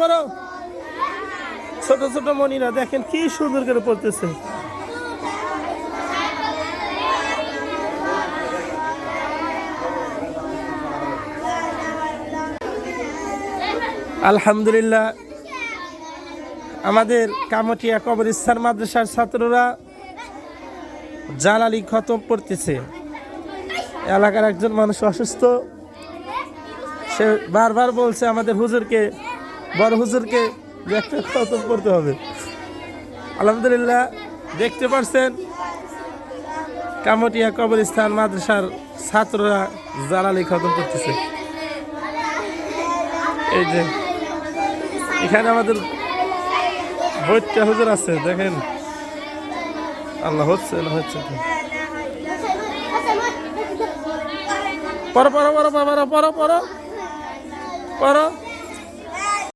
বড় ছোট ছোট মনিরা দেখেন কি সুন্দর করে পড়তেছে। আলহামদুলিল্লাহ আমাদের কামাঠিয়া কবরস্থান মাদ্রাসার ছাত্ররা জালালি খতম পড়তেছে। এলাকার একজন মানুষ অসুস্থ, সে বারবার বলছে আমাদের হুজুরকে, বড় হুজুরকে যে একটা খতম পড়তে হবে। আলহামদুলিল্লাহ দেখতে পাচ্ছেন কামাঠিয়া কবরস্থান মাদ্রাসার ছাত্ররা জালালি খতম করতেছে। এই যে এখানে আমাদের বৈঠা হুজুর আছে, দেখেন আল্লাহ হচ্ছে না হচ্ছে। পড়ো পড়ো পড়ো পড়ো পড়ো পড়ো পড়ো